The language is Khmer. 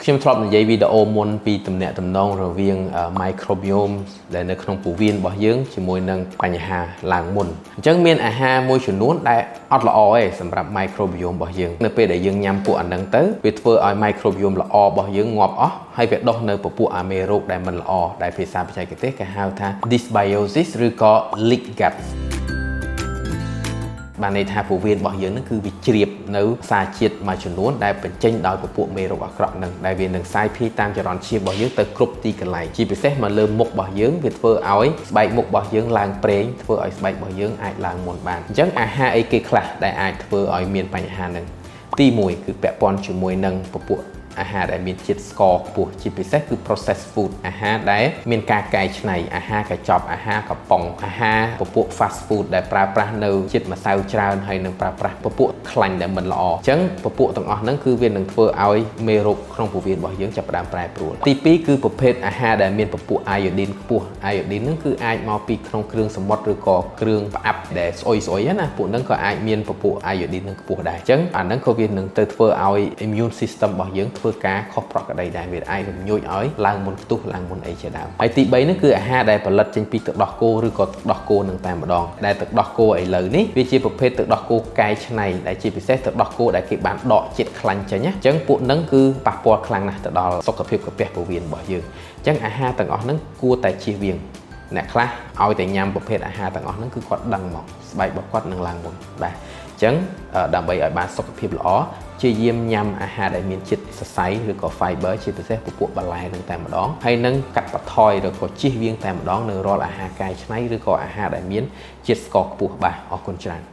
ខ្ញុំធ្លាប់និយាយវីដេអូមុនពីទំនាក់ទំនងរវាង microbiome ដែលនៅក្នុងពោះវៀនរបស់យើងជាមួយនឹងបញ្ហាឡើងមុនអញ្ចឹងមានអាហារមួយចំនួនដែលអត់ល្អទេសម្រាប់ microbiome របស់យើងនៅពេលដែលយើងញ៉ាំពួកអាហ្នឹងទៅវាធ្វើឲ្យ microbiome ល្អរបស់យើងងាប់អស់ហើយវាដុះនៅពពួកអាមេរោគដែលមិនល្អដែលភាសាបច្ចេកទេសគេហៅថា dysbiosis ឬក៏ leak gut បានន័យថាពោះវៀនរបស់យើងហ្នឹងគឺវាជ្រាបនៅសារជាតិមួយចំនួនដែលបញ្ចេញដោយពពួកមេរោគអាក្រក់ហ្នឹងដែលវានឹងសាយភាយតាមចរន្តឈាមរបស់យើងទៅគ្រប់ទីកន្លែងជាពិសេសមកលើមុខរបស់យើងវាធ្វើឲ្យស្បែកមុខរបស់យើងឡើងប្រេងធ្វើឲ្យស្បែករបស់យើងអាចឡើងមុនបានអញ្ចឹងអាហារអីគេខ្លះដែលអាចធ្វើឲ្យមានបញ្ហាហ្នឹងទី1គឺពាក់ព័ន្ធជាមួយនឹងពពួកអាហារដែលមានជាតិស្ករខ្ពស់ជាពិសេសគឺ processed food អាហារដែលមានការកែច្នៃអាហារកញ្ចប់អាហារកំប៉ុងអាហារពពួក fast food ដែលប្រើប្រាស់នៅជាតិម្សៅច្រើនហើយនឹងប្រើប្រាស់ពពួកខ្លាញ់ដែលមិនល្អអញ្ចឹងពពួកទាំងអស់ហ្នឹងគឺវានឹងធ្វើឲ្យមេរោគក្នុងពោះវៀនរបស់យើងចាប់ផ្ដើមប្រែប្រួលទី2គឺប្រភេទអាហារដែលមានពពួក iodine ខ្ពស់ iodine ហ្នឹងគឺអាចមកពីក្នុងគ្រឿងសមុទ្រឬក៏គ្រឿងផ្អាប់ដែលស្អុយណាពួកហ្នឹងក៏អាចមានពពួក iodine ហ្នឹងខ្ពស់ដែរអញ្ចឹងអាហ្នឹងក៏វានឹងទៅធ្វើឲ្យ immune system របស់យើងធ្វើការខុសប្រក្រតីដែរវាអាចរំញោចឲ្យឡើងមុនផ្ទុះឡើងមុនអីជាដើមហើយទី3នោះគឺអាហារដែលផលិតចេញពីទឹកដោះគោឬក៏ទឹកដោះគោនឹងតែម្ដងដែលទឹកដោះគោឥឡូវនេះវាជាប្រភេទទឹកដោះគោកែច្នៃដែលជាពិសេសទឹកដោះគោដែលគេបានដកជាតិខ្លាញ់ចេញណាអញ្ចឹងពួកហ្នឹងគឺប៉ះពាល់ខ្លាំងណាស់ទៅដល់សុខភាពកាពះពោះវៀនរបស់យើងអញ្ចឹងអាហារទាំងអស់ហ្នឹងគួរតែជៀសវាងអ្នកខ្លះឲ្យតែញ៉ាំប្រភេទអាហារទាំងអស់ហ្នឹងគឺគាត់ដឹងមកស្បែករបស់គាត់នឹងឡើងមុនបាទអញ្ចឹងដើម្បីឲ្យបានសុខភាពល្អជាយាមញ៉ាំអាហារដែលមានជាតិសរសៃឬក៏ fiber ជាពិសេសពពួកបន្លែនឹងតែម្ដងហើយនឹងកាត់បន្ថយឬក៏ជៀសវាងតែម្ដងនៅរាល់អាហារកែច្នៃឬក៏អាហារដែលមានជាតិស្ករខ្ពស់បាទអរគុណច្រើន